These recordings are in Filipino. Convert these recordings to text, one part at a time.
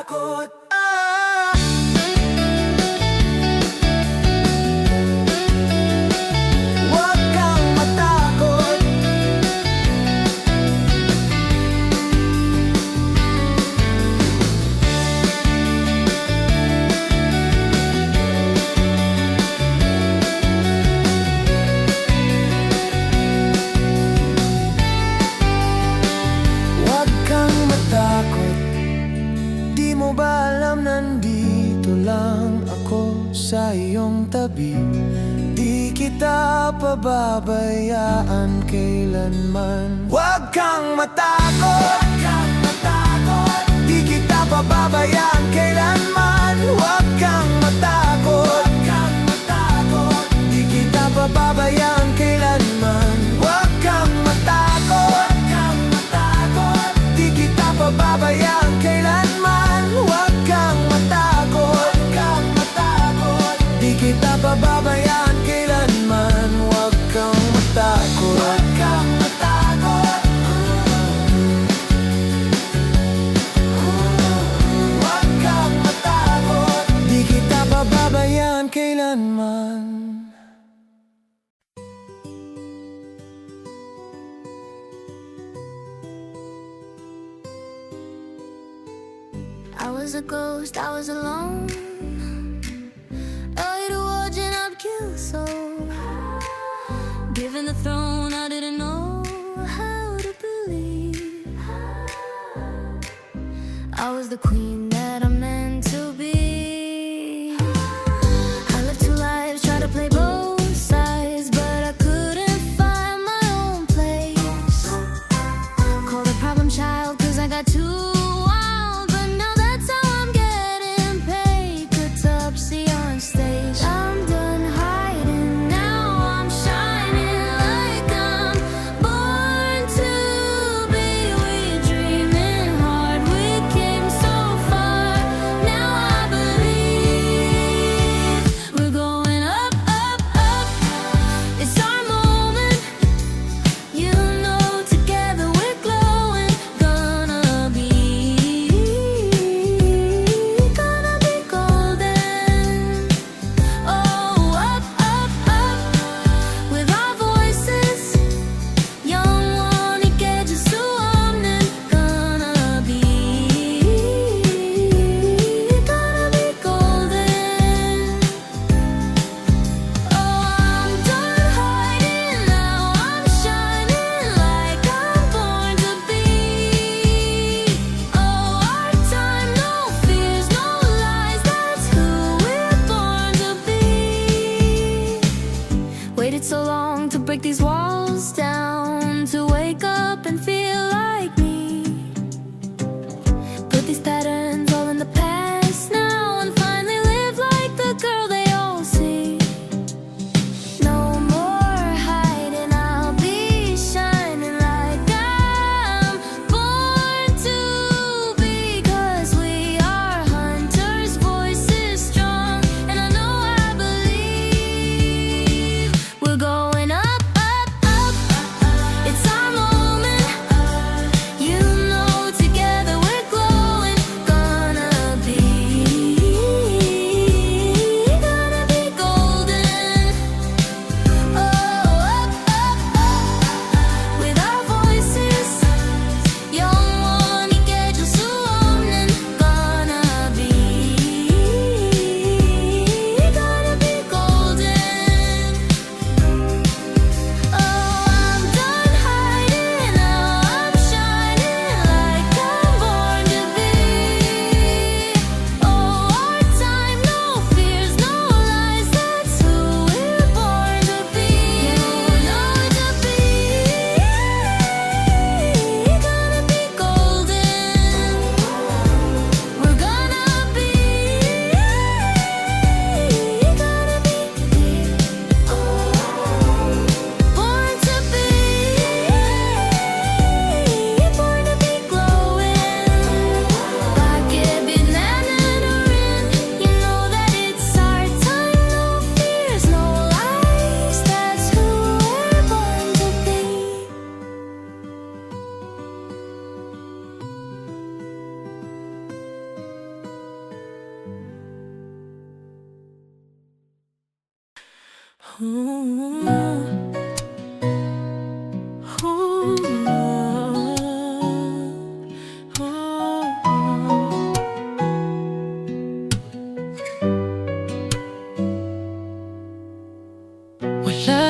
matakot. Huwag kang matakot. Huwag kang matakot. Di mo ba alam nandito lang ako sa iyong tabi? Di kita pababayaan kailanman. Huwag kang matakot. Di kita pababayaan kailanman. Huwag kang matakot. Di kita pababayaan kailanman. Huwag kang matakot. Di kita pababayaan kailanman. Huwag kang matakot. Di kita pababayaan kailanman. Huwag kang matakot. Huwag kang matakot. Di kita pababayaan kailanman. I was a ghost, I was alone. Early to watch and I'd kill so. Given the throne, I didn't know how to believe. I was the queen that I'm meant to be. I lived two lives, tried to play both sides, but I couldn't find my own place. Called a problem child, cause I got too wild, but now that's how I'm getting paid. Autopsy on stage. I'm done hiding, now I'm shining like I'm born to be. We're dreaming hard, we came so far. Now I believe we're going up, up, up. It's our moment. You know, together we're glowing. Gonna be golden. Oh, up, up, up. With our voices, young wanna get just so 없는. Gonna be golden. Oh, I'm done hiding, now I'm shining like I'm born to be. Oh, our time, no fears, no lies, that's who we're born to be. Waited so long to break these walls down, to wake up and feel like me. Put these patterns all in the past now, and finally live like the girl they all see. No more hiding, I'll be shining like I'm born to be. 'Cause we are hunters, voices strong, and I know I believe we're going up, up, Wala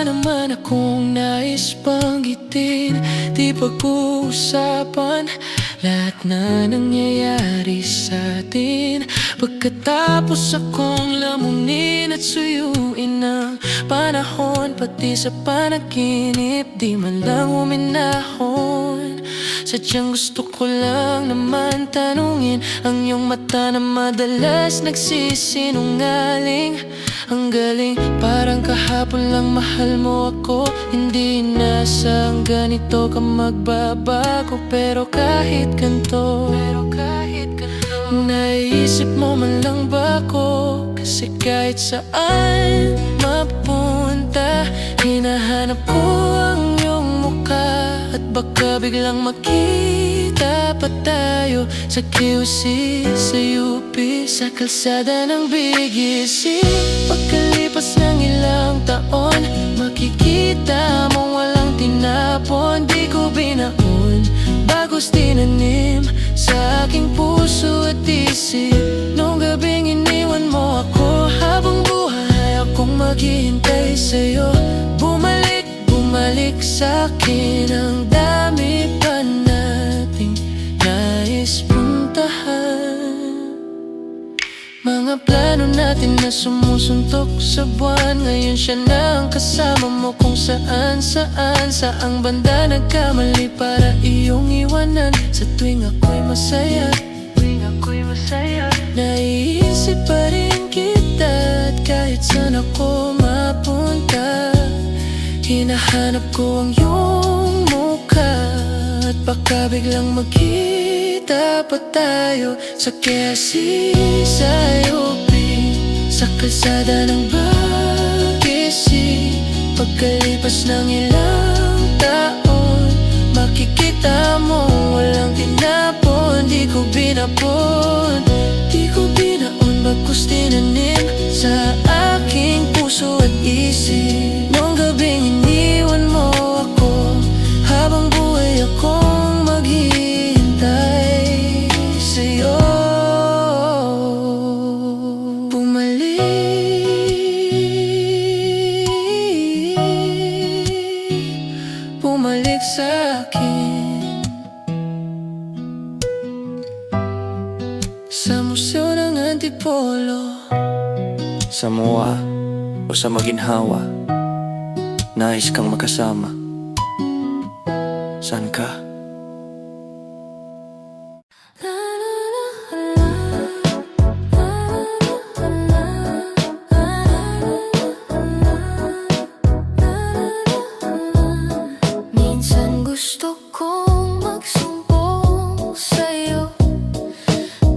naman akong nais banggitin, di pag-uusapan lahat na nangyayari sa atin. Pagkatapos akong lamunin at suyuin ng panahon, pati sa panaginip di man lang huminahon. Sadyang gusto ko lang naman tanungin ang iyong mata na madalas nagsisinungaling. Ang galing, parang kahapon lang mahal mo ako. Hindi inasang ganito ka magbabago. Pero kahit ganito, naisip mo man lang ba ako? Kasi kahit saan mapunta, hinahanap ko ang iyong mukha. At baka biglang makita pa tayo sa QC, sa UP, sa kalsada ng BGC. Pagkalipas ng ilang taon, makikita mong walang tinapon. Di ko binaon, bagos tinanim sa aking puso at isip. Nung gabing iniwan mo ako, habang buhay akong maghihintay sa'yo. Bumalik sa'kin ang dami pa nating nais puntahan. Mga plano natin na sumusuntok sa buwan, ngayon siya na ang kasama mo kung saan. Saang banda nagkamali para iyong iwanan. Sa tuwing ako'y masaya, naiisip pa rin kita. At kahit saan ako mapunta, hinahanap ko ang iyong mukha. At baka biglang magkita pa tayo sa QC, sa UP, sa kalsada ng BGC. Pagkalipas ng ilang taon, makikita mo walang tinapon. Di ko binaon, bagkus tinanim sa aking puso at isip. Nung gabing iniwan mo ako, habang buhay akong maghihintay sa'yo. Bumalik sa'kin sa museo ng Antipolo, Sa MOA o sa maginhawa, nais kang makasama. Saan ka? Minsan gusto kong magsumbong sa'yo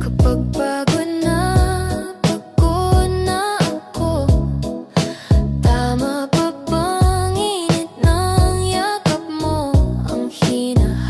kapag pagod na ako. Tama ba bang init ng yakap mo ang hinahanap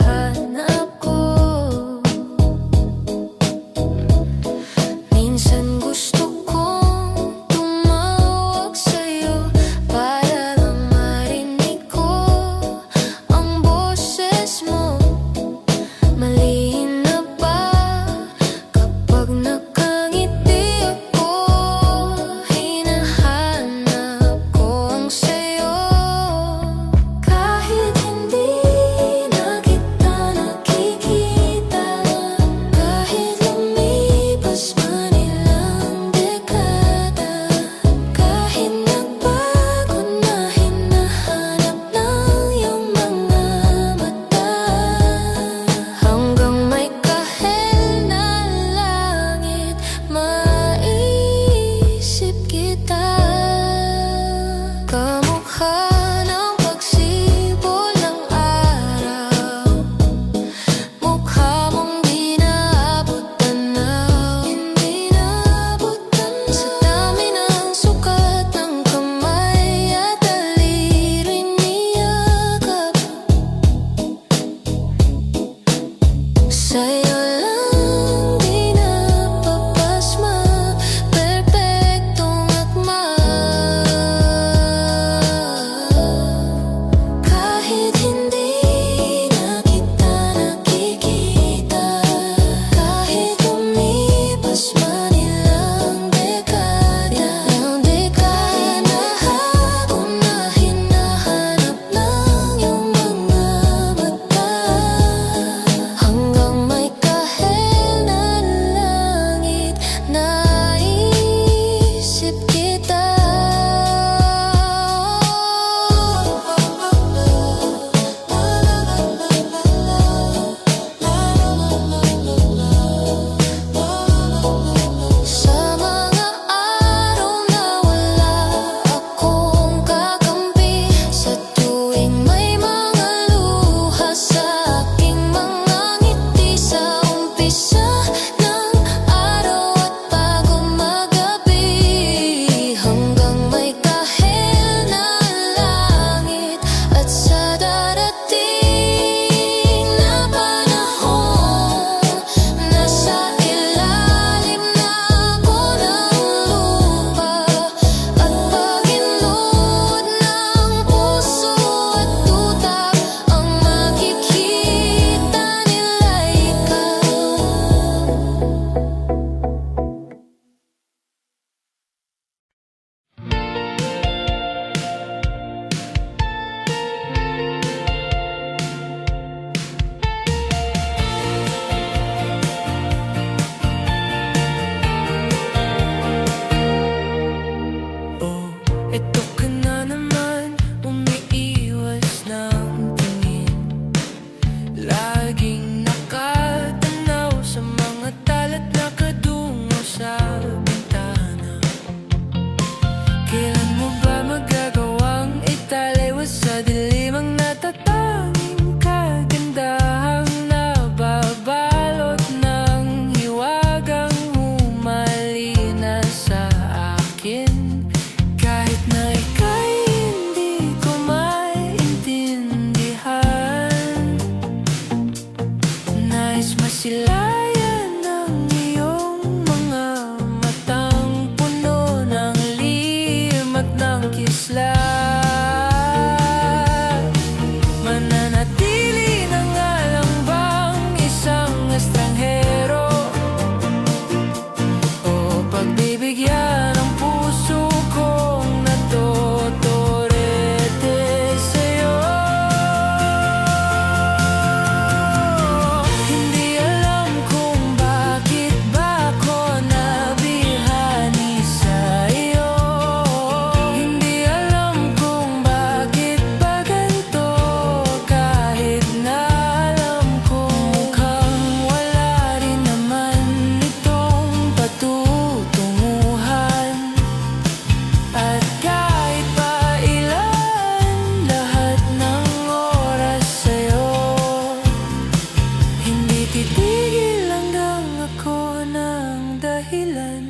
dahilan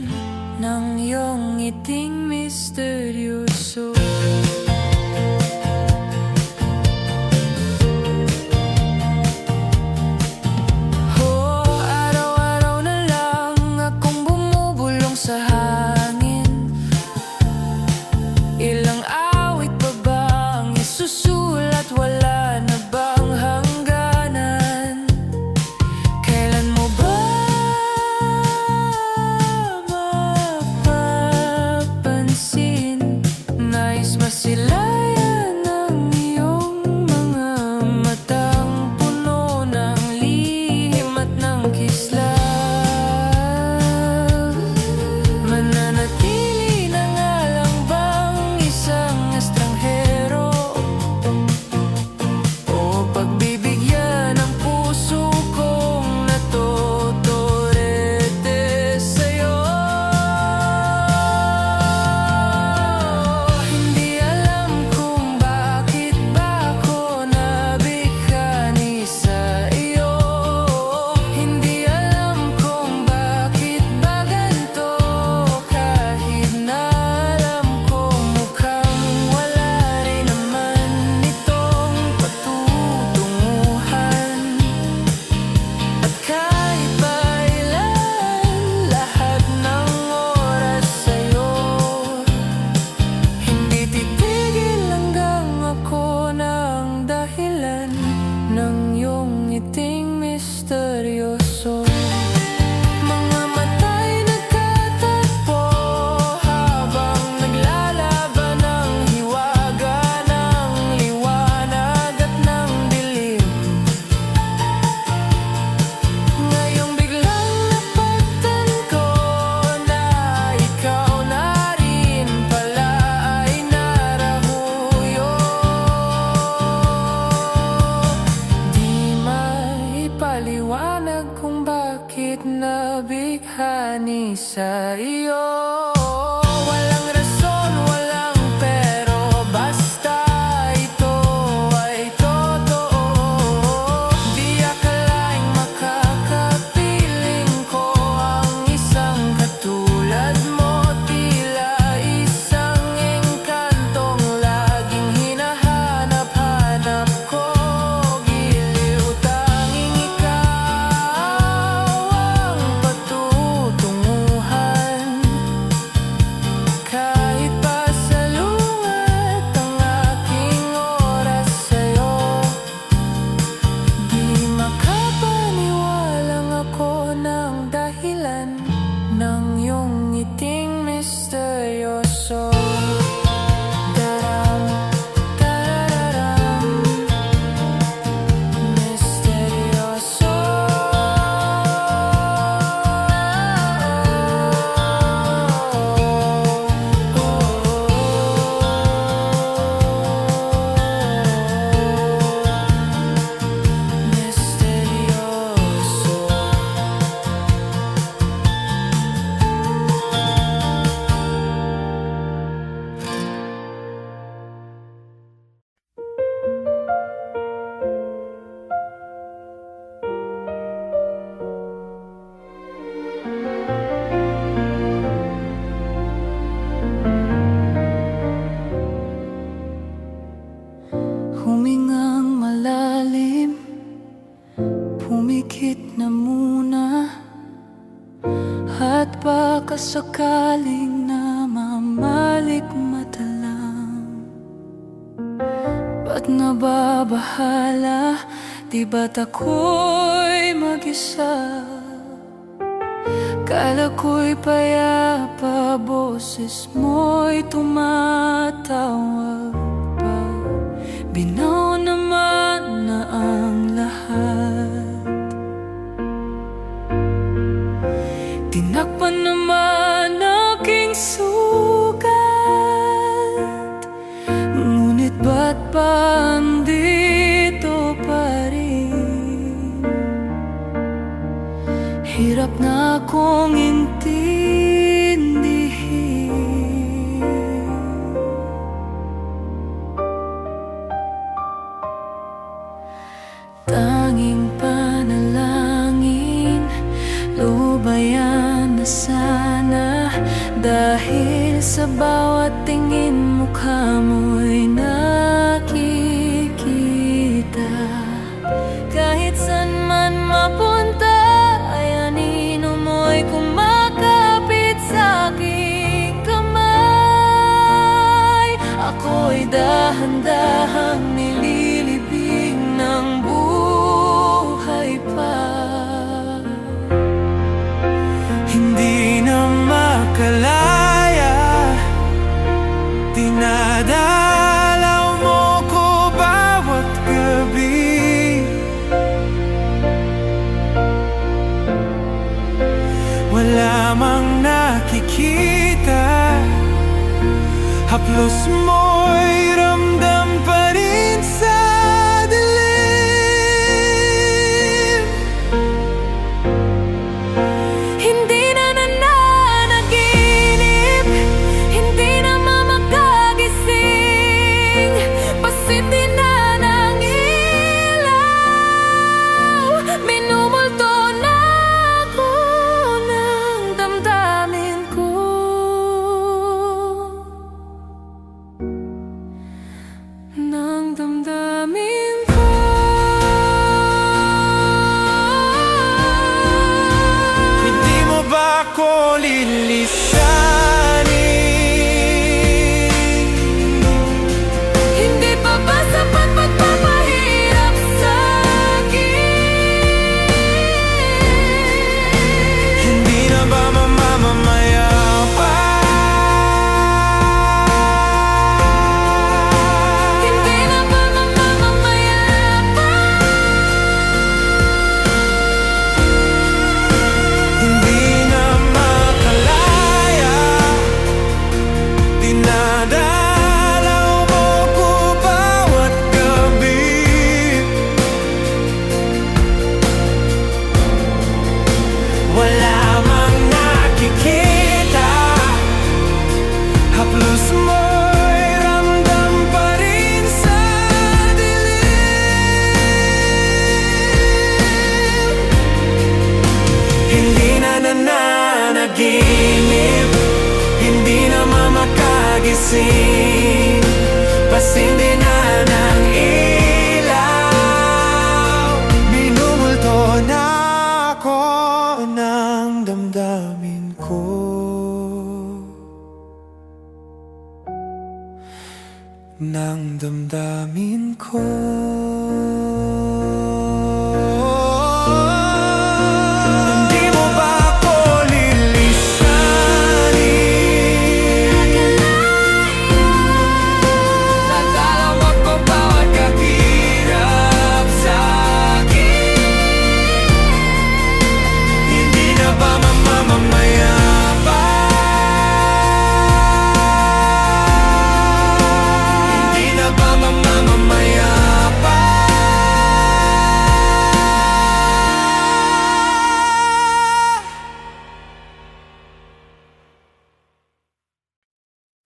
ng iyong ngiting misteryoso. Araw-araw na lang akong bumubulong sa hangin. Ilang awit pa ba ang isusulat? Wala na bang hangganan? Kailan mo ba mapapansin? Nais masilayan ang iyong mga matang puno ng lihim at ng kislap. Mananatili na nga lang bang isang estranghero o pagbibigyan ang puso kong natotorete sa'yo? Hindi alam kung bakit ba ako nabighani sa iyo. Hindi alam kung bakit ba ganito, kahit na alam kong mukhang wala rin naman itong patutunguhan. At kahit pa ilan, lahat ng oras sa'yo, hindi titigil hanggang ako ng dahilan ng iyong ngiting misteryoso. Mga mata'y nagkatagpo habang naglalaban ng hiwaga ng liwanag at ng dilim. Ngayong biglang napagtanto na ikaw na rin pala ay narahuyo. Di maipaliwanag kung bakit nabighani sa iyo. Walang rason, walang pero, basta ito ay totoo. Di akalaing makakapiling ko ang isang katulad mo. Tila isang engkantong laging hinahanap-hanap ko. Giliw, tanging ikaw ang patutunguhan. Kahit pa salungat ang aking oras sa'yo, di makapaniwalang ako ng dahilan ng iyong ngiting misteryoso. Daram, tararam, misteryoso. Humingang malalim, pumikit na muna, at baka sakaling namamalikmata lang. Ba't nababahala? Di ba't ako'y mag-isa? Kala ko'y payapa, boses mo'y tumatawag pa. Binaw naman na ang lahat. Tinakpan naman aking sugat. Ngunit ba't ba andito pa rin? Hirap na akong intindihin. Tanging panalangin, lubayan na sa Dahil sa bawat tingin mukha mo'y nakikita. Kahit saan man mapunta ay anino mo'y kumakapit sa aking kamay. Ako'y dahan-dahang nililibing ng buhay pa. Hindi na makalaya, dinadalaw mo ko bawat gabi. Wala mang nakikita, haplos mo'y ramdam pa rin sa dilim. Hindi na nananaginip, hindi na mamakagising, pasindi na ng ilaw. Minumulto na ako ng damdamin ko, ng damdamin ko. Hindi mo ba ako lilisanin? Hindi pa ba sapat pagpapahirap sa'kin? Hindi na ba mamamamaya pa? Hindi na ba mamamamaya pa? Hindi na makalaya, dinadalaw mo ko bawat gabi. Wala mang nakikita, haplos mo'y ramdam pa rin sa dilim. Hindi na nananaginip, hindi na mamakagising, pasindi na ng ilaw. Minumulto na ako ng damdamin ko, ng damdamin ko. Hindi mo ba ako lilisanin? Nadalaw ako bawat kahirap sa'kin. Hindi na ba mamamamaya pa? Hindi na ba mamamamaya pa?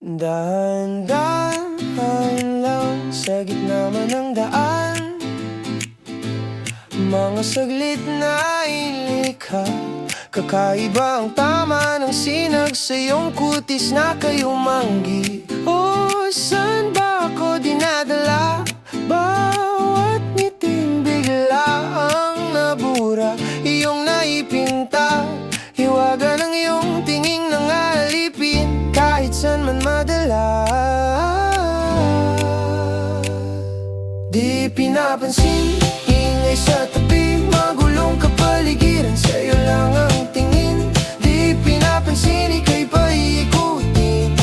Dahan-dahan lang sa gitna man ng daan, mga saglit na ilikha. Kakaiba ang tama ng sinag sa iyong kutis na kayumanggi. Oh, saan ba ako dinadala? Bawat ngiting bigla ang nabura, iyong naipinta. Hiwaga ng iyong tinging nangalipin, kahit saan man madala. Di pinapansin, ingay sa tabi, magulong kapaligiran, sa'yo lang ang tingin. Di pinapansin, ika'y paikutin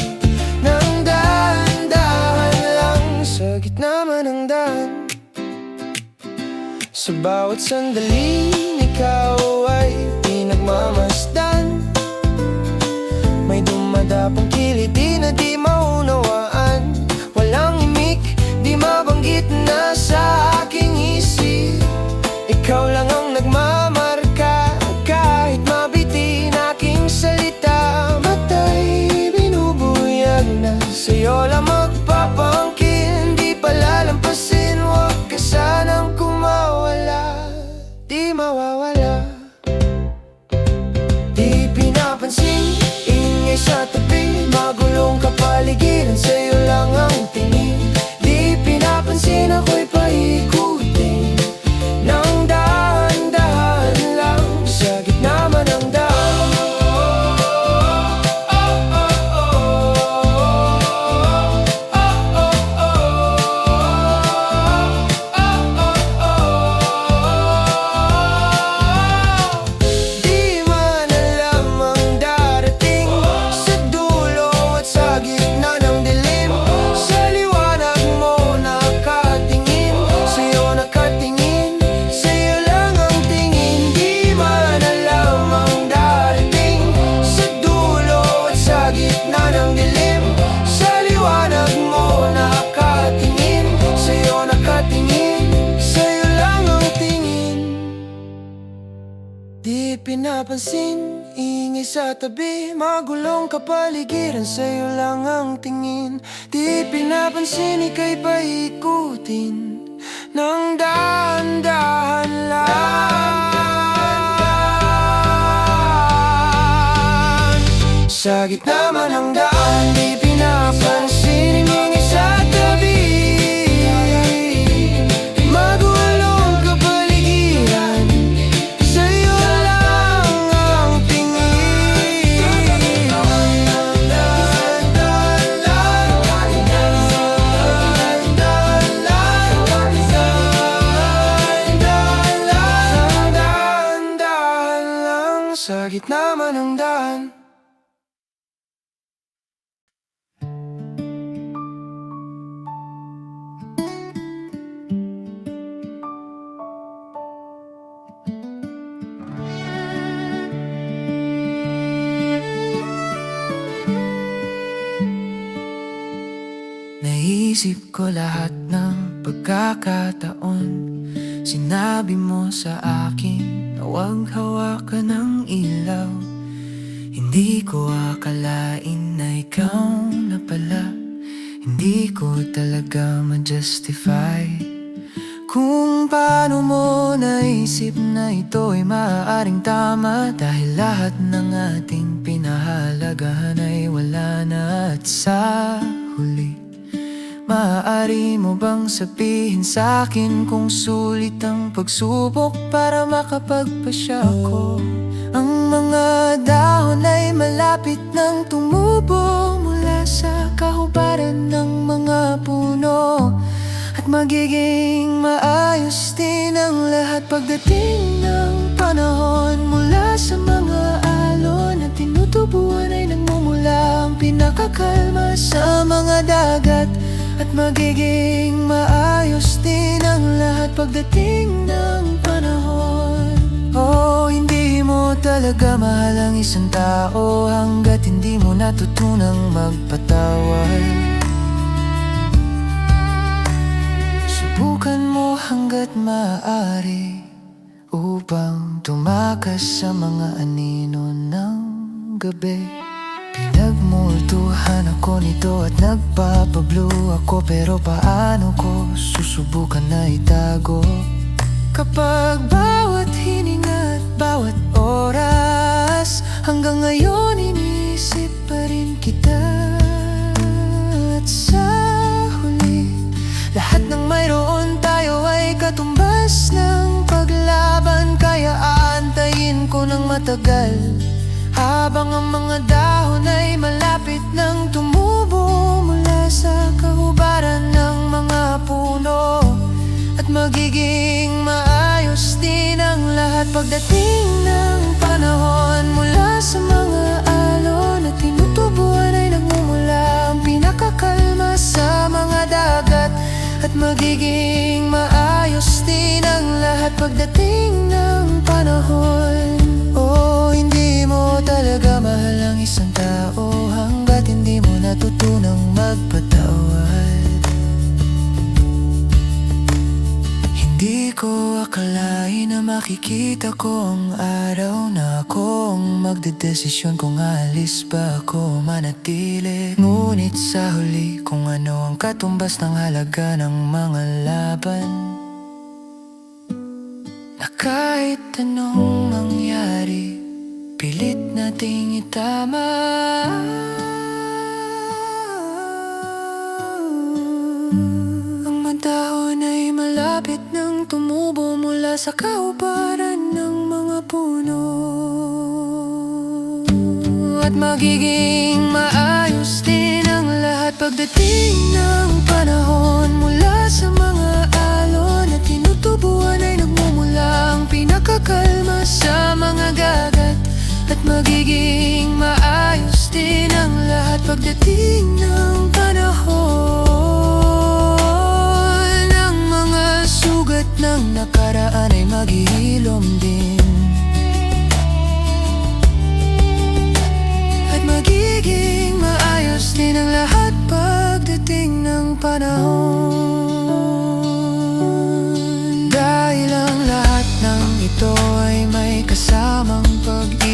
ng dahan-dahan lang sa gitna man ng daan. Sa bawat sandaling ikaw ay pinagmamasdan, may dumadapang kiliti na di maunawaan. Walang imik, di mabanggit na sa aking isip. Ikaw lang ang nagmamarka, kahit mabitin aking salita. Matay binubuyag na, sa'yo lang magpapangkin. Di palalampasin, huwag ka sanang kumawala. Di mawawala. Di pinapansin, ingay sa tabi, pinapansin, ingay sa tabi, magulong kapaligiran, sa'yo lang ang tingin. Di pinapansin, ika'y paikutin nang dahan-dahan lang. Sa gitna man ng daan, di pinapansin, ingay sa tabi, magulong kapaligiran, sa'yo lang ang tingin. Dahan-dahan lang sa gitna man ng daan. Naisip ko lahat ng pagkakataon, sinabi mo sa akin na huwag hawakan ng ilaw. Hindi ko akalain na ikaw na pala, hindi ko talaga ma-justify kung paano mo naisip na ito ay maaaring tama. Dahil lahat ng ating pinahalagahan ay wala na at sa huli, maaari mo bang sabihin sa'kin kung sulit ang pagsubok para makapagpasya ko? Ang mga dahon ay malapit nang tumubo mula sa kahubaran ng mga puno, at magiging maayos din ang lahat pagdating ng panahon. Mula sa mga alon na tinutubuan ay nagmumula ang pinakakalma sa mga dagat, at magiging maayos din ang lahat pagdating ng panahon. Oh, hindi mo talaga mahal ang isang tao hanggat hindi mo natutunang magpatawad. Subukan mo hanggat maaari upang tumakas sa mga anino ng gabi. Pinagmultuhan ako nito at nagpapablue ako, pero paano ko susubukan na itago? Kapag bawat hininga at bawat oras, hanggang ngayon iniisip pa rin kita. At sa huli, lahat ng mayroon tayo ay katumbas ng paglaban. Kaya aantayin ko ng matagal habang ang mga dahon ay malapit nang tumubo mula sa kahubaran ng mga puno, at magiging maayos din ang lahat pagdating ng panahon. Mula sa mga alon na tinutubuan ay nagmumula ang pinakakalma sa mga dagat, at magiging maayos din ang lahat pagdating ng panahon. Oh, hindi mo talaga mahal ang isang tao hanggat hindi mo natutunang magpatawad. Hindi ko akalain na makikita ko ang araw na ako ang magdedesisyon kung aalis ba ako manatili. Ngunit sa huli, kung ano ang katumbas ng halaga ng mga laban, na kahit anong mangyari, pilit nating itama. Ang madahon ay malapit nang tumubo mula sa kaubaran ng mga puno, at magiging maayos din ang lahat pagdating ng panahon. Mula sa mga alon na tinutubuan ay nagmumula ang pinakakalma sa mga gagat, at magiging maayos din ang lahat pagdating ng panahon. Ang mga sugat ng nakaraan ay maghihilom din, at magiging maayos din ang lahat pagdating ng panahon. Dahil ang lahat ng ito ay may kasamang pag-ibig,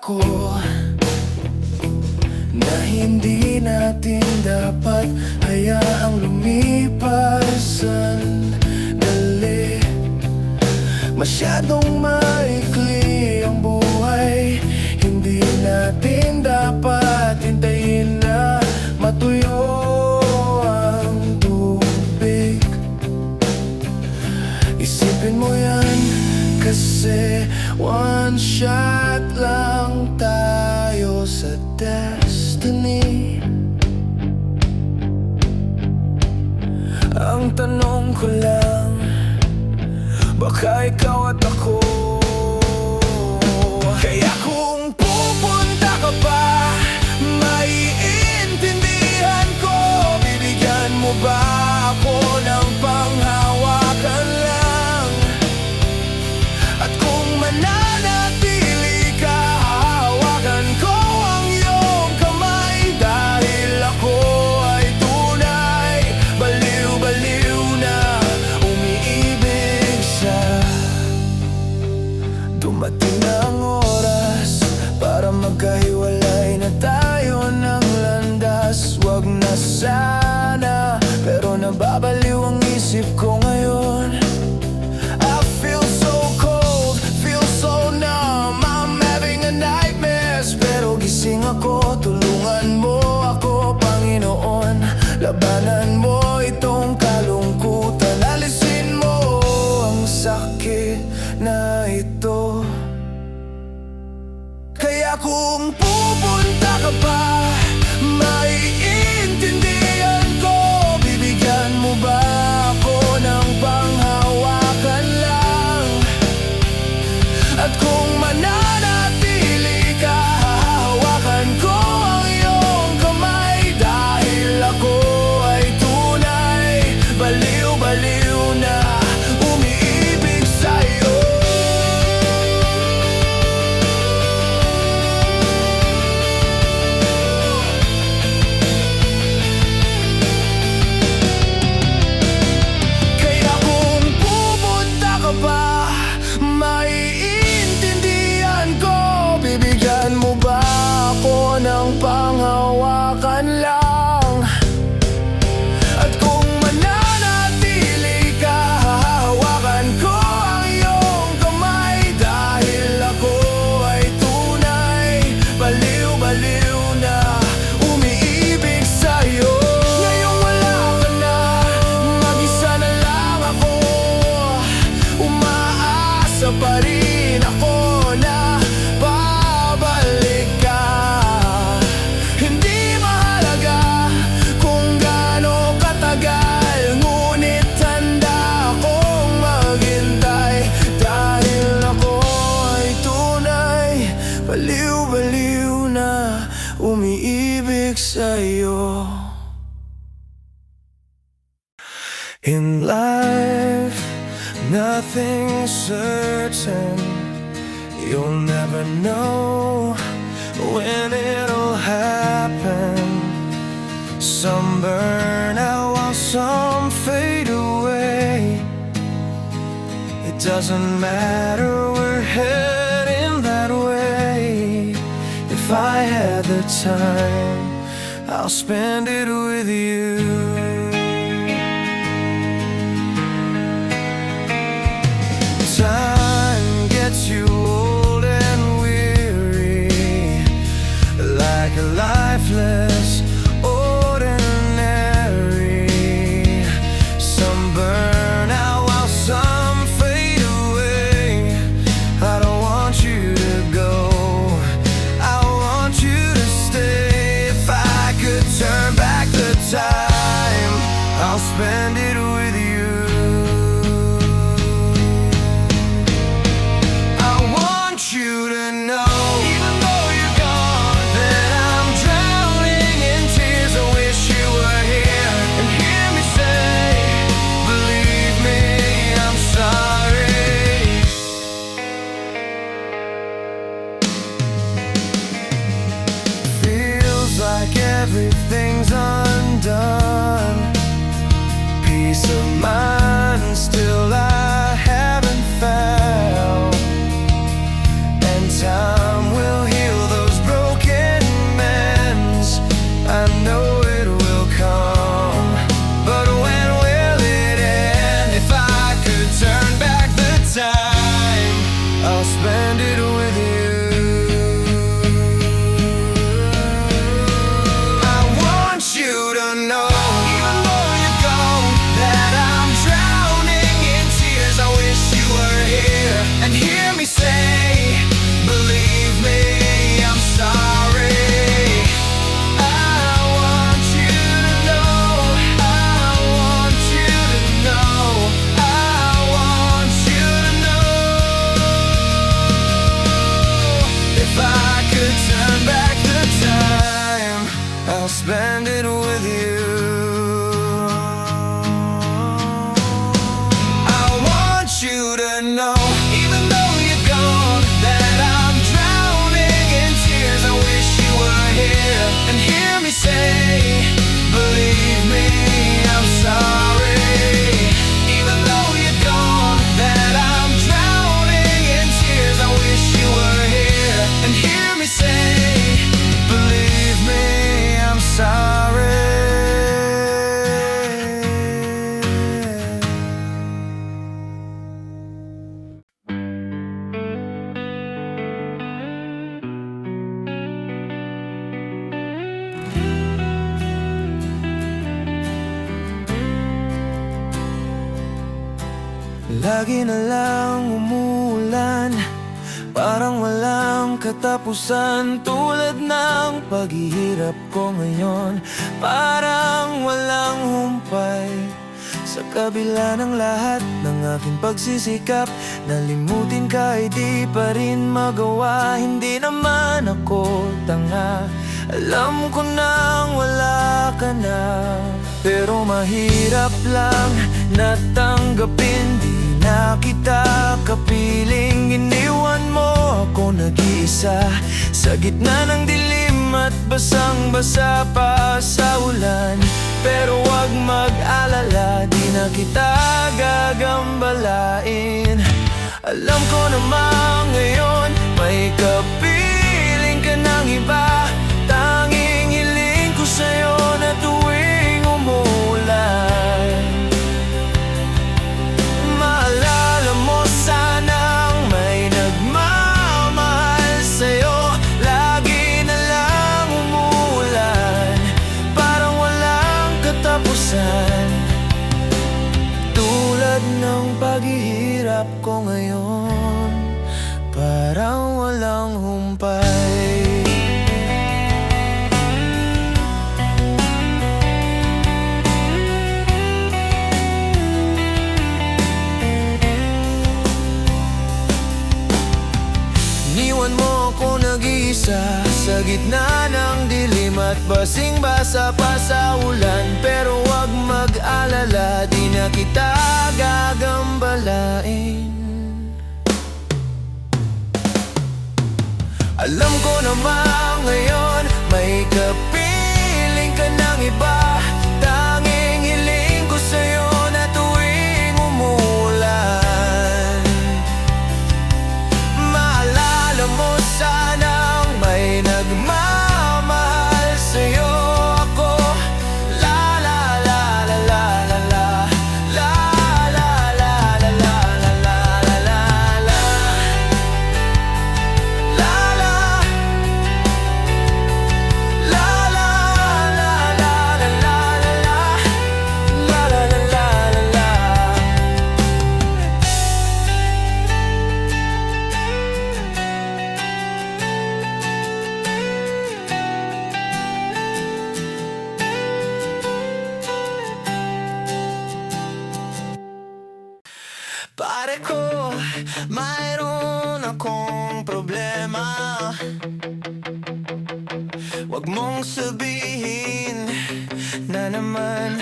ko na hindi natin dapat hayaang lumipas sandali. Masyadong maikli ang buhay, hindi natin dapat hintayin na matuyo ang tubig. Isipin mo yan, kasi one shot lang tayo sa destiny. Ang tanong ko lang, baka ikaw at ako. Kaya kung pupunta ka pa, maiintindihan ko. Bibigyan mo ba ako ng panghawakan lang? At kung mananatili ka, hawakan ko ang iyong kamay. Dahil ako ay tunay, baliw-baliw na umiibig sa. Dumating na ang oras para magkahiwalay na tayo ng landas. Wag na sana, pero nababaliw ang isip ko ngayon. I feel so cold, feel so numb, I'm having a nightmares. Pero gising ako, tulungan mo ako, Panginoon. Labanan mo itong kalungkutan, alisin mo ang sakit na ito. Kaya kung pupunta ka pa, maiintindihan ko. Bibigyan mo ba ako ng panghawakan lang? At kung mananatili ka, hahawakan ko ang iyong kamay. Dahil ako ay tunay, baliw-baliw na umiibig sa'yo. Kaya kung pupunta ka pa, maiintindihan ko. Bibigyan mo ba ako ng panghawakan lang? At kung mananatili ka, hahawakan ko ang iyong kamay. Dahil ako ay tunay, baliw-baliw na umiibig sa'yo. Ngayong wala ka na, mag-isa na lang ako. Umaasa pa rin ako na babalik ka. Hindi mahalaga kung gaano katagal, ngunit handa akong maghintay. Dahil ako ay tunay, baliw-baliw na umiibig sa'yo. In life, nothing's certain. You'll never know when it'll happen. Some burn out while some fade away. It doesn't matter, we're heading that way. If I had the time, I'll spend it with you. Time gets you old and weary, like a lifeless ordinary. Some burn out while some fade away. I don't want you to go, I want you to stay. If I could turn back the time, I'll spend it with you. You to know, even though you're gone, that I'm drowning in tears. I wish you were here and hear me say, believe me, I'm sorry. Feels like everything's undone. I'll spend it with you. I want you to know, even though you're gone, that I'm drowning in tears. I wish you were here and hear me say, believe me, I'm sorry. Even though you're gone, that I'm drowning in tears. I wish you were here and hear me say, believe me, I'm sorry. Lagi na lang umuulan, parang walang katapusan. Tulad ng paghihirap ko ngayon, parang walang humpay. Sa kabila ng lahat ng aking pagsisikap, nalimutin ka ay di pa rin magawa. Hindi naman ako tanga, alam ko nang wala ka na. Pero mahirap lang natanggapin, di na kita kapiling. Iniwan mo ako nag-iisa sa gitna ng dilim at basang-basa pa sa ulan. Pero wag mag-alala, di na kita gagambalain. Alam ko naman ngayon may kapiling ka ng iba. Tanging hiling ko sa'yo na tuwing umulan, maalala mo sanang may nagmamahal sa'yo. Lagi na lang umulan, parang walang katapusan. Tulad ng paghihirap ko ngayon, parang walang humpay. Iniwan mo ako nag-iisa sa gitna ng dilim at basing-basa pa sa ulan. Pero wag mag-alala, di na kita gagambalain. Alam ko naman ngayon may kapiling ka ng iba. Tanging hiling ko sa'yo na tuwing umulan, maalala mo sanang may nagmamahal sa'yo. Ako, la la la la la la la, la la la la la la la la la, la la, la la la la la la la la la la. Pare ko, mayroon akong problema. Wag mong sabihin na naman.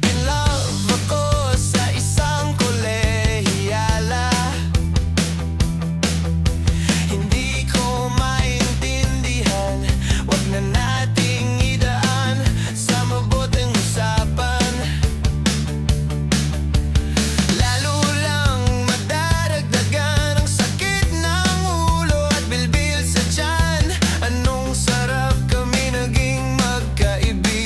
In love ako sa isang kolehiyala. Hindi ko maintindihan, wag na nating idaan sa mabuting usapan. Lalo lang madaragdagan ang sakit ng ulo at bilbil sa tiyan. Anong sarap kami naging magkaibigan.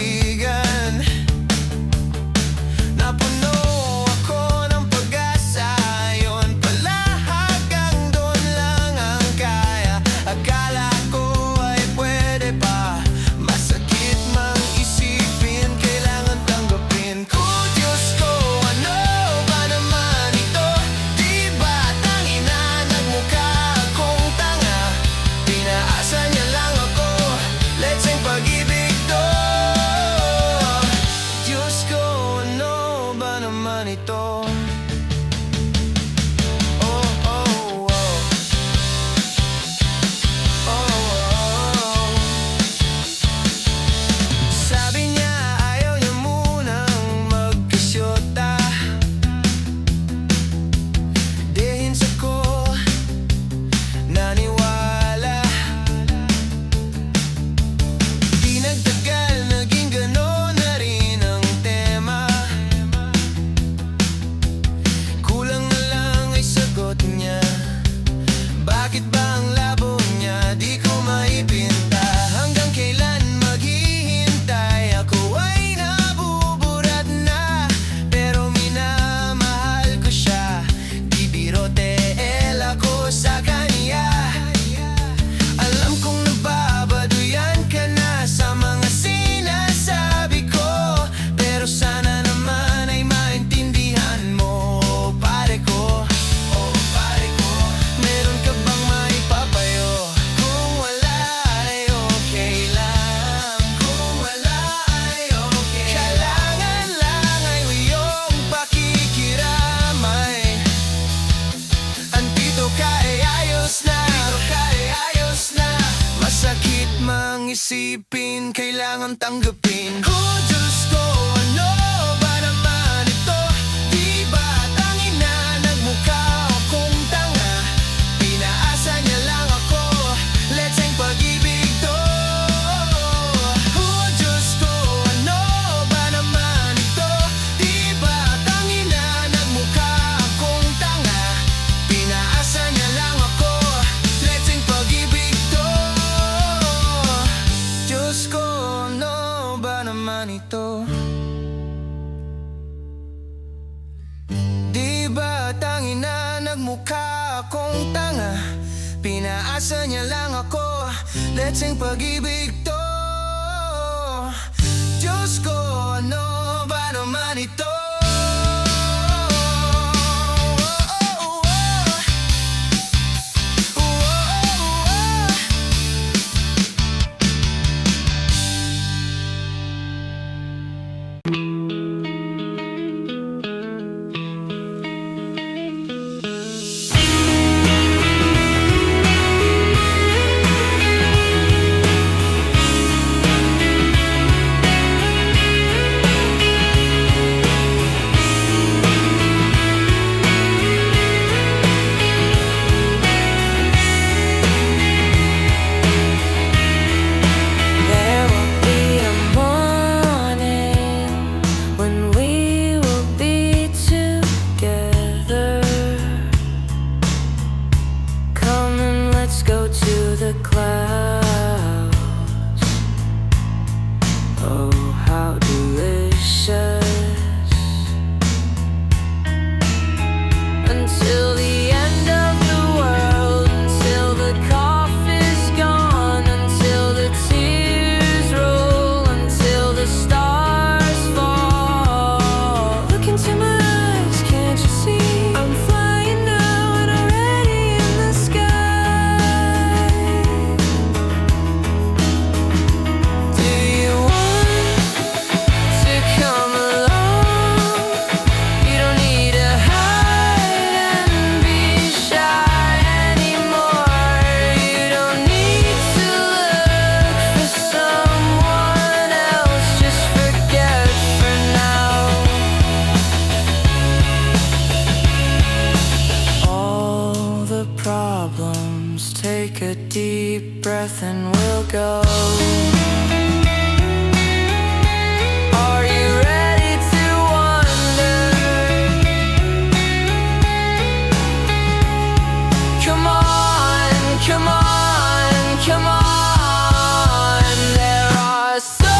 isipin, kailangan tanggapin. Oh Diyos ko, ano ba naman ito? Di ba tangin na nagmukha akong tanga? Pinaasa niya lang ako, letseng pag-ibig to. Oh Diyos ko, ano ba naman ito? Di ba tangin na nagmukha akong tanga? Pinaasa niya lang ako, letseng pag-ibig to. Diyos ko, ano ba naman ito? Di ba tangin na nagmukha akong tanga? Pinaasa niya lang ako, letseng pag-ibig to. Diyos ko, ano ba naman ito? There will be a morning when we will be together. Come and let's go to the clouds. Oh, how delicious. Until the end of the world, until the cough is gone, until the tears roll, until the stars fall. Look into my eyes, can't you see? I'm flying now and already in the sky. Do you want to come along? You don't need to hide and be shy anymore. You don't need to look for someone else. Just forget for now. All the problems, take a deep breath and we'll go. Are you ready to wander? Come on, come on, come on. There are so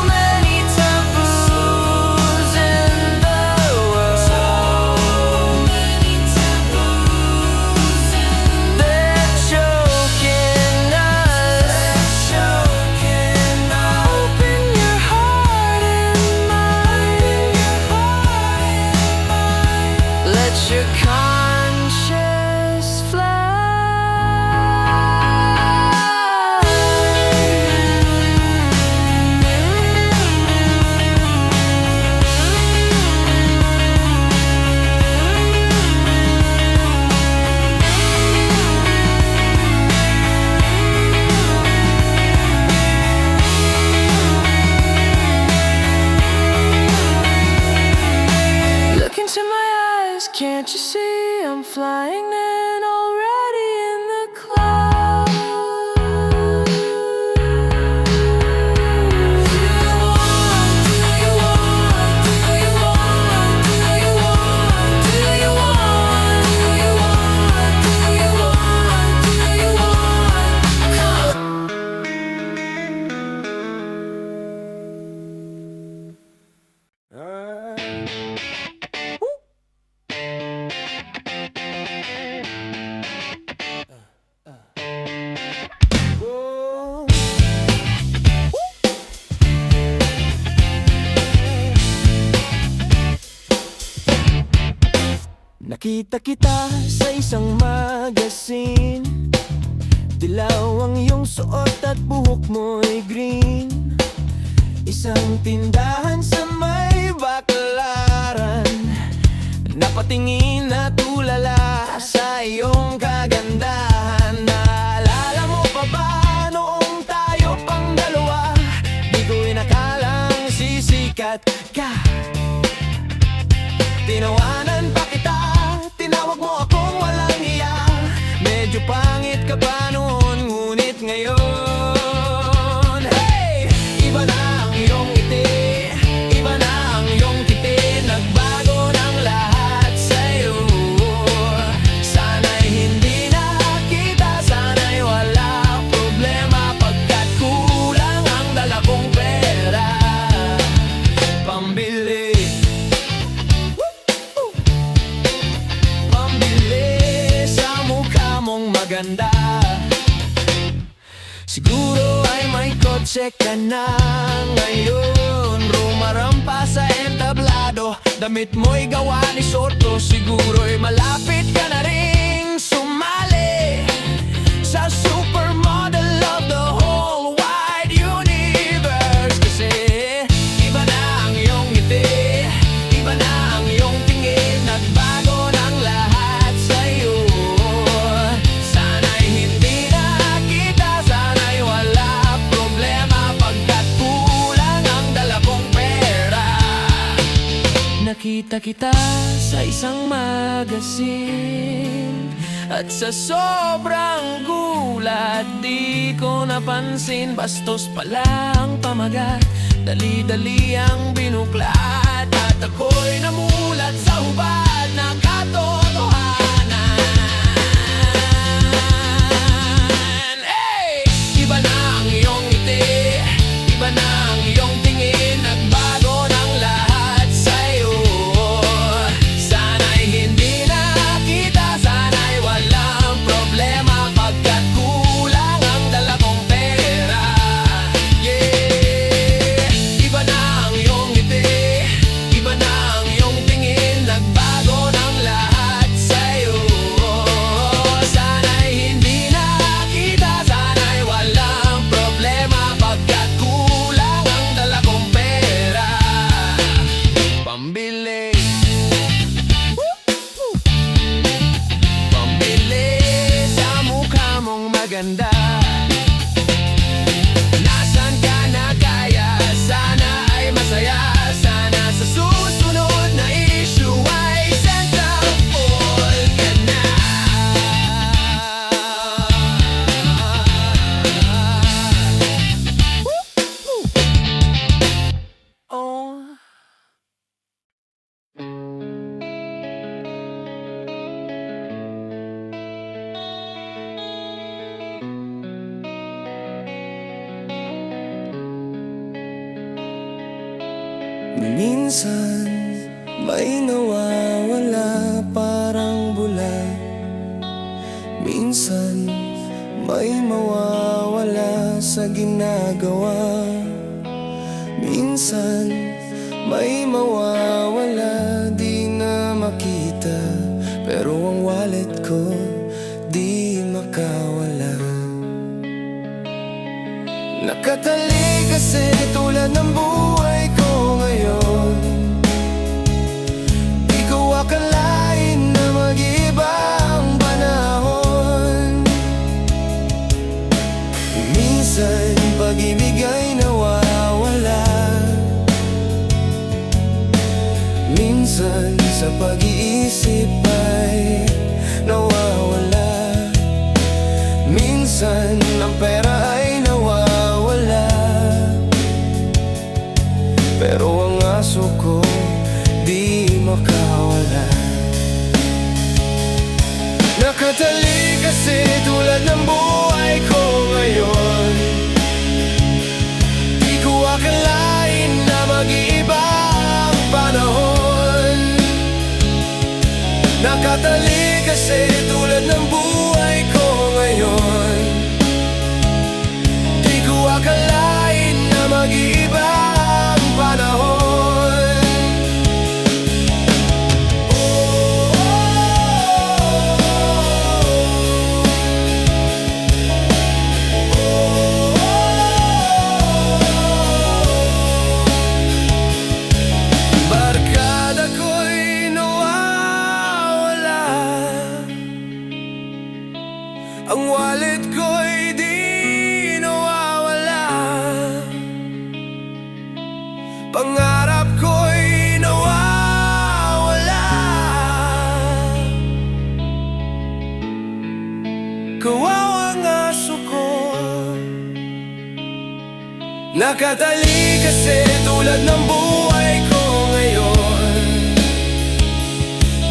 many taboos in the world. They're choking us. Open your heart and mind. Let your conscience Look into my eyes, can't you see? I'm flying in already in the clouds. Do you want, do you want, do you want, do you want, do you want, do you want, do you want, do you want? Come. Nakita kita sa isang magazine. Dilaw ang iyong suot at buhok mo'y green. Isang tindahan sa may baklaran. Napatingin na tulala sa iyong kagandahan. Naalala mo pa ba noong tayo puyat ka. Tinawanan pa kita, tinawag mo akong walang iya. Medyo pangit ka pa noon, ngunit ngayon, hey! Iba na ang iyong ngiti, iba na ang iyong kiti. Nagbago ng lahat sa'yo. Sana'y hindi na kita, sana'y wala problema, pagkat kulang ang dala kong pera pambili. Maganda. Siguro ay may kotse ka na ngayon, rumarampa sa entablado, damit mo'y gawa ni Soto. Siguro'y malapit ka na ring sumali sa supermodel of the whole wide universe. Kasi iba na ang iyong ngiti, iba na ang iyong tingin. Nagbago ng lahat sa'yo. Nakita kita sa isang magasin, at sa sobrang gulat di ko napansin. Bastos pala ang pamagat, dali-dali ang binuklat, at ako'y namulat sa hubad na katotohanan. Hey! Iba na ang iyong ngiti, iba na ang iyong tingin. Nagbago ng lahat sa'yo. Sana'y hindi na kita, sana'y walang problema, pagkat kulang ang dala kong pera. Yeah! Iba na ang iyong ngiti, iba na ang iyong tingin. Nagbago ng lahat sa'yo. Sana'y hindi na kita, sana'y walang problema, pagkat kulang ang dala kong pera pambili. Pambili sa mukha mong maganda. Nasaan ka na kaya? Sana ay masaya. Sana sa susunod na issue ay centerfold ka na. Oh. Minsan may nawawala parang bula. Minsan may mawawala sa ginagawa. Minsan may mawawala, di na makita, pero ang wallet ko di makawala. Nakatali kasi tulad ng buhay ko ngayon. Di ko akalain na mag-iba ang panahon. Minsan pag-ibig ay nawawala. Minsan sa pag-iisip ay nawawala. Minsan ang pera ay nawawala, pero ang aso ko di makawala. Nakatali kasi tulad ng buhay ko ngayon. Di ko akalain na mag-iiba ang panahon. Nakatali kasi tulad ng buhay ko ngayon. Di ko akalain na mag-iiba ang panahon. Barkada ko'y nawawala. Nakatali kasi tulad ng buhay ko ngayon.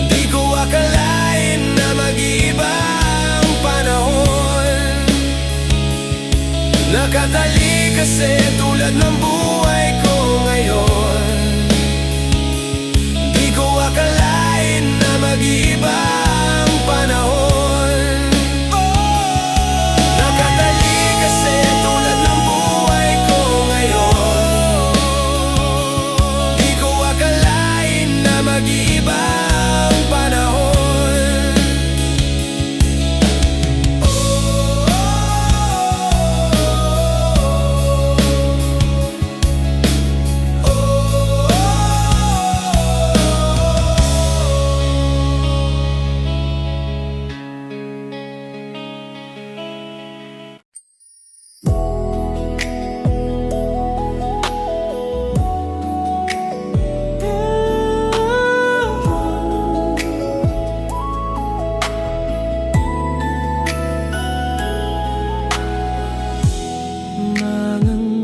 Di ko akalain na mag-iiba ang panahon. Nakatali kasi tulad ng buhay ko ngayon. Di ko akalain na mag-iiba ang panahon. Nakatali kasi tulad ng buhay ko ngayon. Di ko akalain na mag-iiba ang panahon.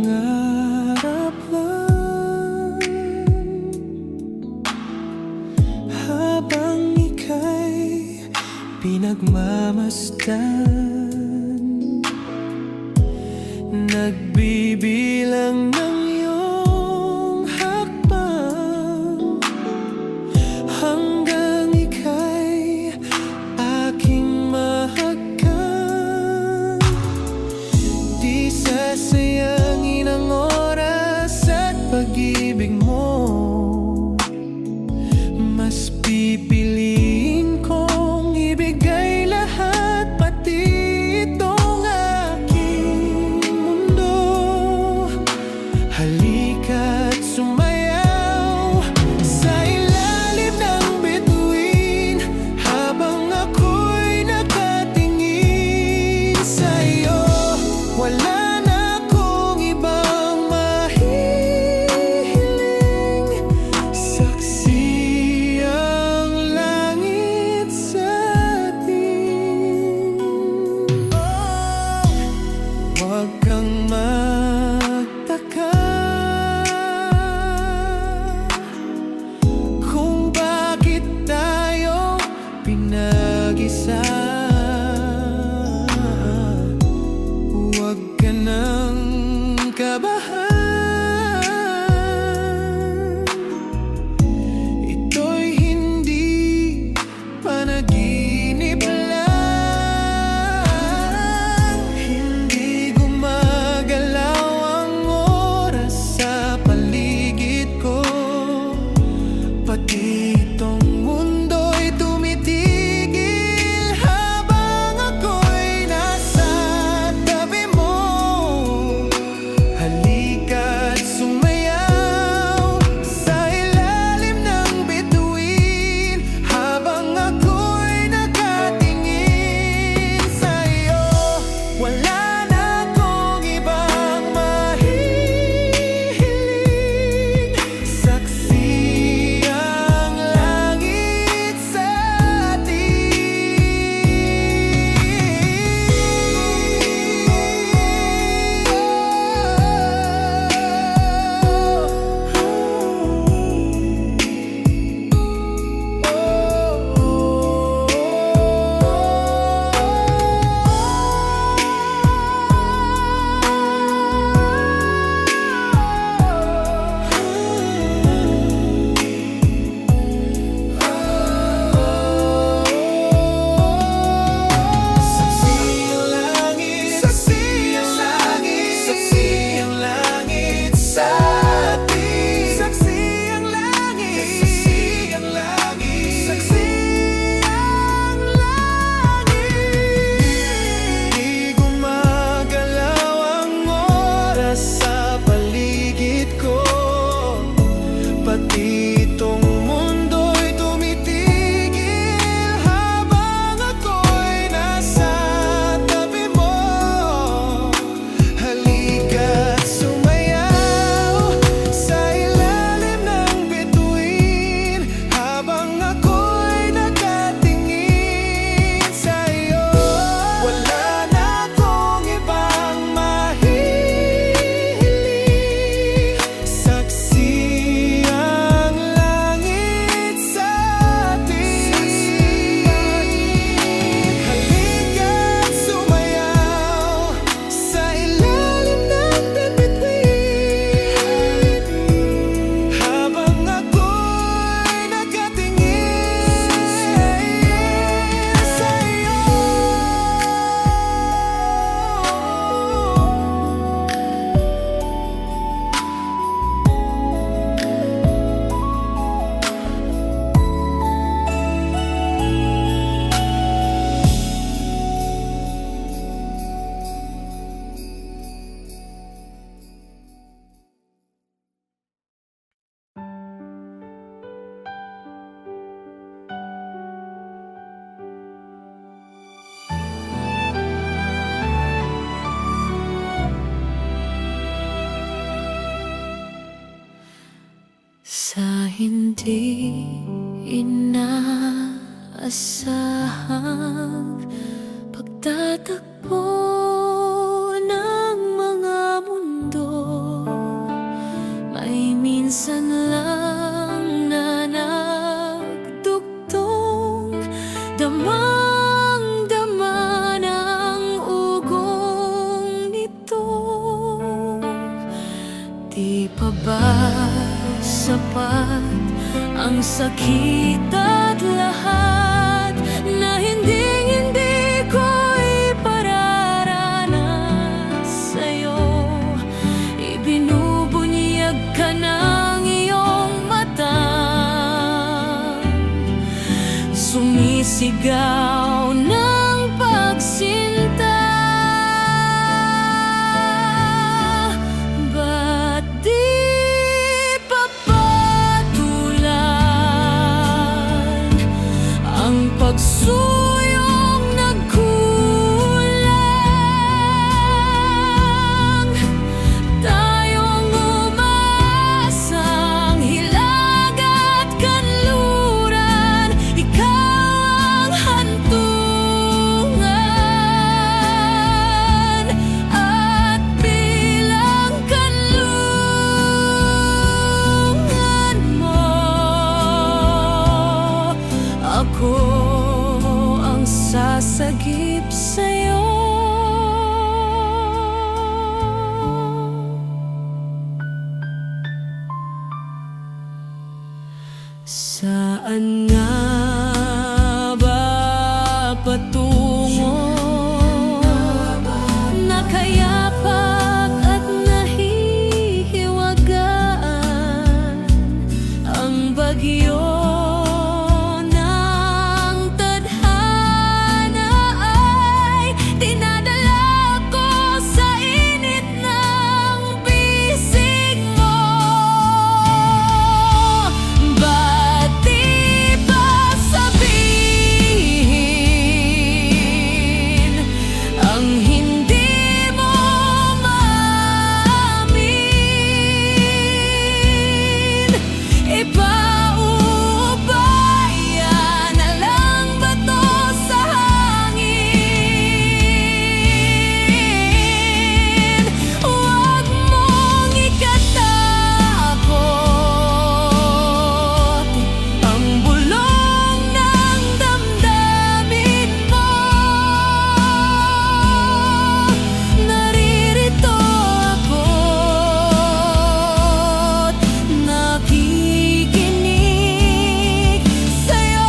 Mangangarap lang habang ika'y pinagmamasdan, nagbibilang ng iyong hakbang hanggang ika'y aking mahagkan. Di sasayangin ang oras at pag-ibig mo. Mas pipiliin kong ibigay lahat, pati itong aking mundo, hindi inaasahang pagtatagpo ng mga mundo. May minsan lang na nagdugtong, damang-dama ng ugong nito. Di pa ba sapat ang sakit at lahat na hindi ko ipararanas sa'yo? Ibinubunyag ka ng iyong mata, sumisigaw ng pagsinta. Ba't di pa patulan ang pagsuyong nagkulang? Tayong umaasang hilag at kanluran, ikaw ang hantungan, at bilang kanlungan mo, ako ang sasagip sa'yo. Saan nga ba patungo? Nakayapak at nahihiwagaan ang bagyo ng tadhana ay dinadala ko sa init ng bisig mo. Ba't di ba sabihin ang hindi mo maamin? Ipaubaya na lang ba to sa hangin? Huwag mong ikatakot ang bulong ng damdamin mo. Naririto ako't nakikinig sa'yo.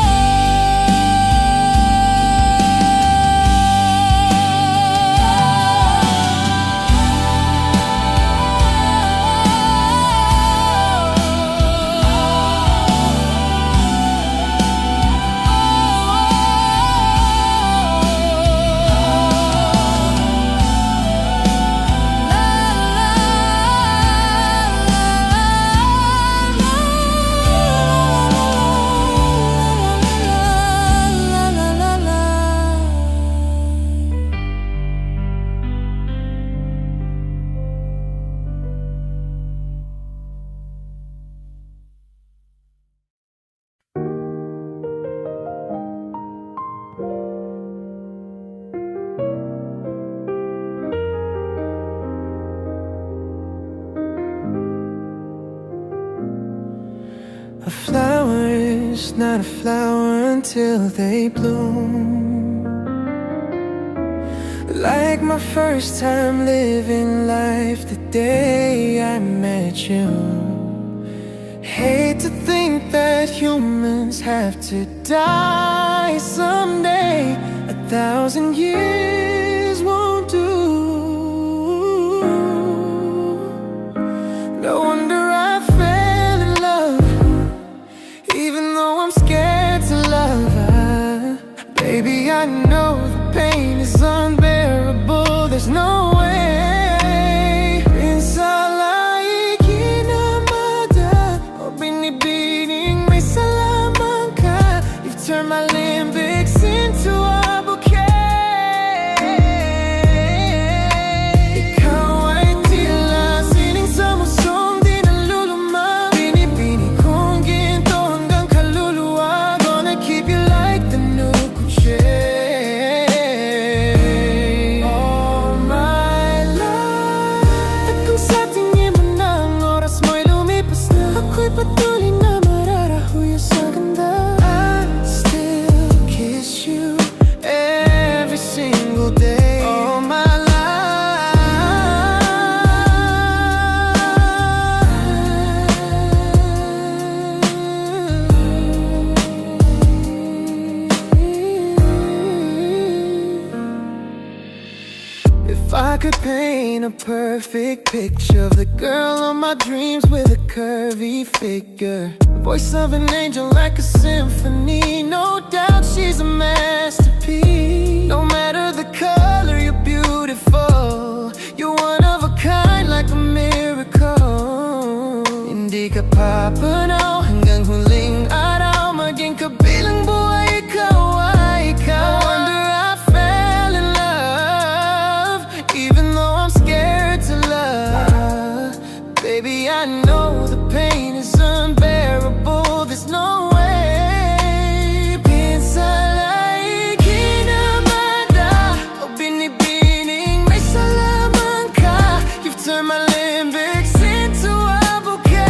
A flower is not a flower until they bloom. Like my first time living life the day I met you. Hate to think that humans have to die someday. 1,000 years won't do. No wonder I fell in love, even though I'm scared to love. Baby, I know the pain is unbearable. There's no way. Pinsala'y kinamada o binibining may salaman ka. You've turned my limbics into a bouquet. perfect picture of the girl of my dreams with a curvy figure. Voice of an angel like a symphony. No doubt she's a masterpiece. No matter the color, you're beautiful. You're one of a kind like a miracle. Hindi ka papanaw hanggang huling araw. Maging kabilang buhay, ikaw ay ikaw. No wonder I fell in love, even though I'm scared to love. Baby, I know the pain is unbearable. There's no way. Pinsala'y kinamada o binibining may salaman ka. You've turned my limbics into a bouquet.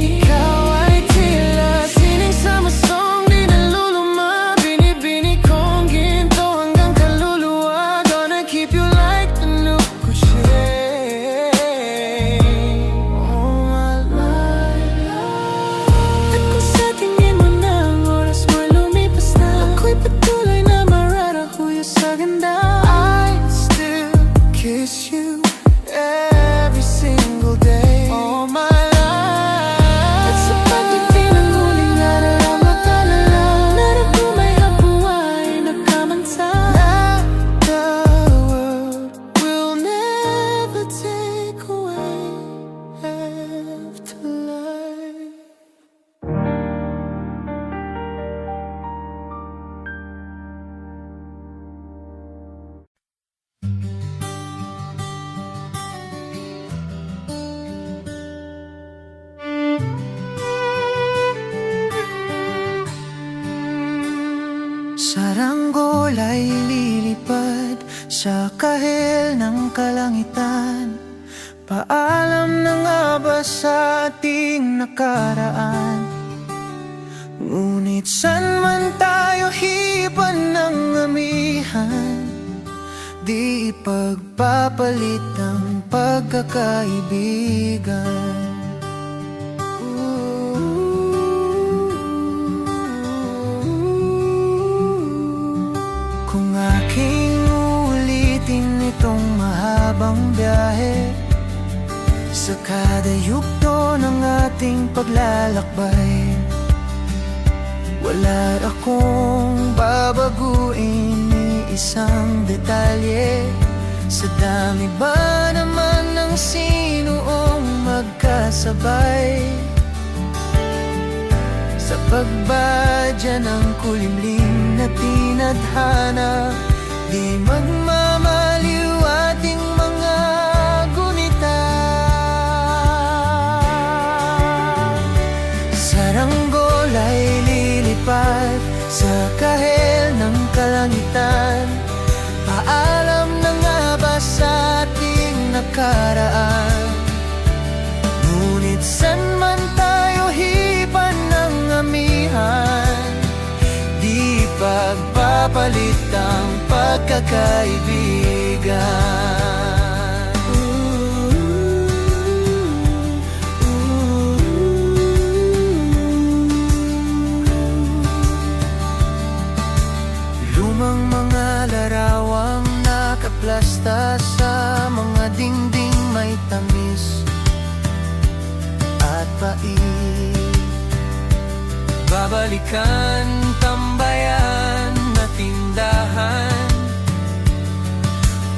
Ikaw ay tila sining summer song, di naluluma. Binibini kong ginto hanggang kaluluwa. Gonna keep you like the new crochet all my life. At kung sa tingin mo na ang oras mo'y lumipas na, ako'y patuloy na mararahuyo sa ganda. I still kiss you every single day all my life. At sa pagdating ng huling araw ang mag-alala, meron ko may habuhay na kamanta. The world will never take away afterlife. Saranggol ay lilipad sa kahil ng kalangitan. Paalam na nga ba sa ating nakaraan? Ngunit san man tayo hipan ng amihan, di ipagpapalit ang pagkakaibigan. Kung aking ulitin itong mahabang biyahe, sa kada yugto ng ating paglalakbay, wala akong babaguin ni isang detalye. Sa dami ba naman ng sinuong magkasabay, sa pagbadya ng kulimlim na tinadhana, di magmamaliw ating mga gunita. Saranggol ay lilipad sa kahil ng kalangitan. Paalam na nga ba sa ating nakaraan? Ngunit san man tayo hipan ng amihan, di pagpapalit ang pagkakaibigan. Lumang mga larawang nakaplasta sa mga dingding may tamis at pait. Babalikan, tambayan na tindahan,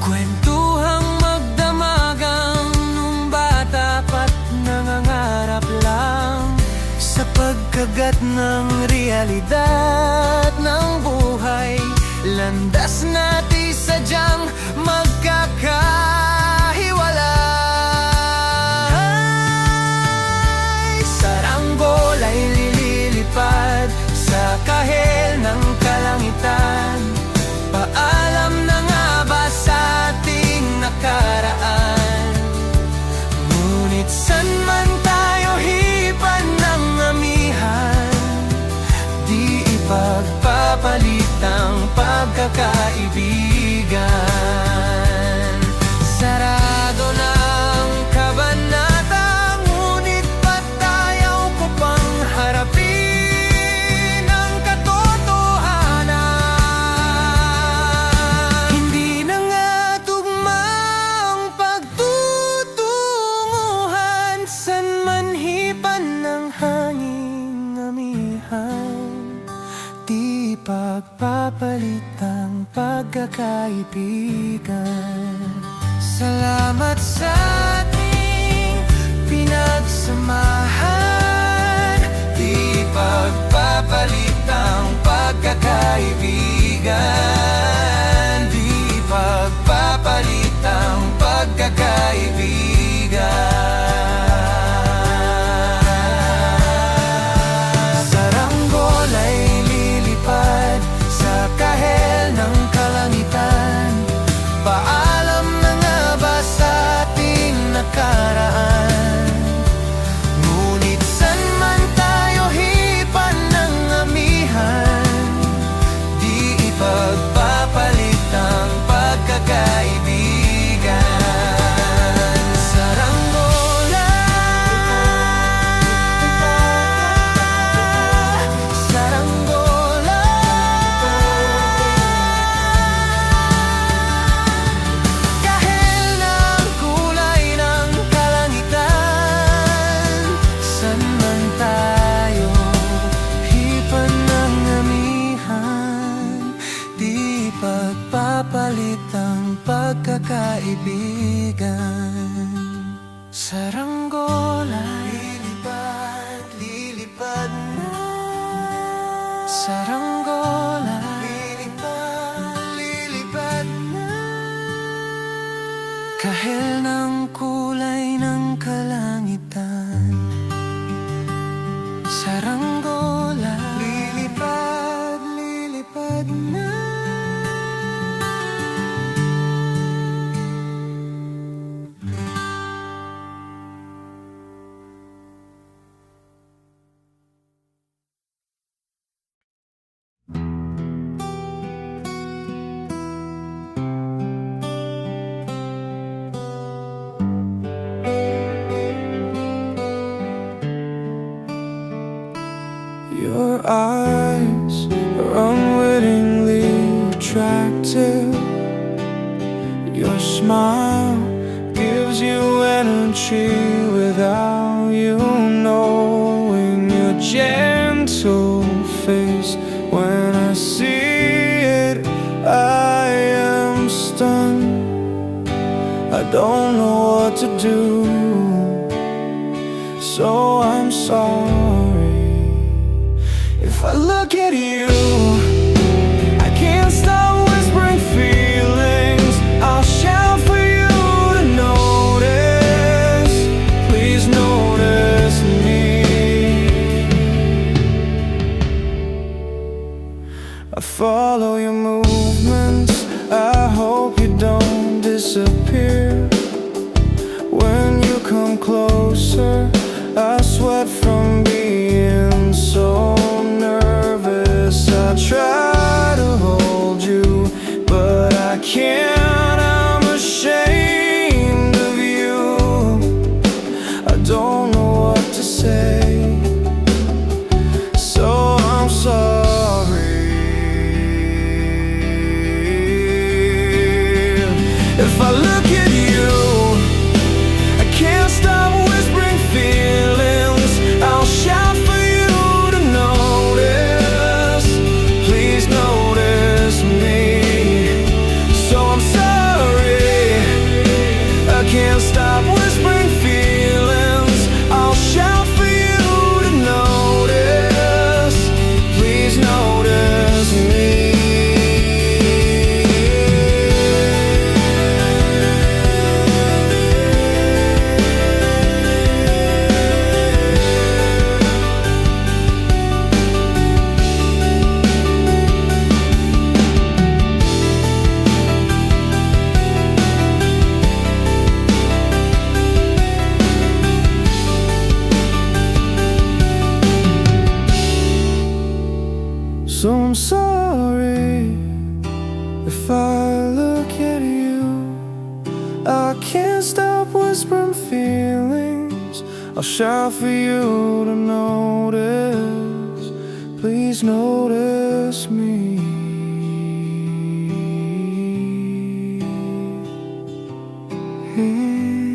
kwentuhang magdamagang nung bata pa't nangangarap lang sa pagkagat ng realidad ng buhay. Landas natin sadyang magkakahiwalay. Saranggol ay lilipad sa kahil ng kalangitan. Paalam na nga ba sa ating nakaraan? Ngunit san man tayo hipan ng amihan, di ipagpapalit ang pagkakaibigan. Sarado na ang kabanata, ngunit patayaw ko pang harapin ang katotohanan. Hindi na nga Salamat sa ating pinagsamahan. Di pagpapalit ang pagkakaibigan. Di pagpapalit ang pagkakaibigan. Saranggola ay lilipad sa kahel ng kalangitan. Paalam na nga ba sa ating nakaraan? Ngunit san man tayo hipan ng amihan, di ipagpapalit ang pagkakaibigan. Saranggola, saranggola, kahel ng kulay ng kalangitan, san man tayo hipan ng amihan, di pagpapalit ang pagkakaibigan. Saranggola, lilipad, lilipad na. Saranggola, lilipad, lilipad na. Kahel ng kulay ng kalangitan. Saranggola, lilipad, lilipad na. Your eyes are unwittingly attractive. Your smile gives you energy without you knowing. Your gentle face, when I see it, I am stunned. I don't know what to do, so I'm sorry. If I look at you, I can't stop whispering feelings. I'll shout for you to notice. Please notice me. I follow your movements. I hope you don't disappear. When you come closer, I sweat from being so nervous. I try to hold you, but I can't. I'm ashamed of you. I don't know what to say, so I'm sorry. If I look at you, I can't stop whispering feelings. I'll shout for you to notice. Please notice me. So I'm sorry. I can't stop whispering feelings. I'll shout for you to notice. Please notice me. So I'm sorry if I look at you. I can't stop whispering feelings. I'll shout for you to notice. Please notice me. Hmm.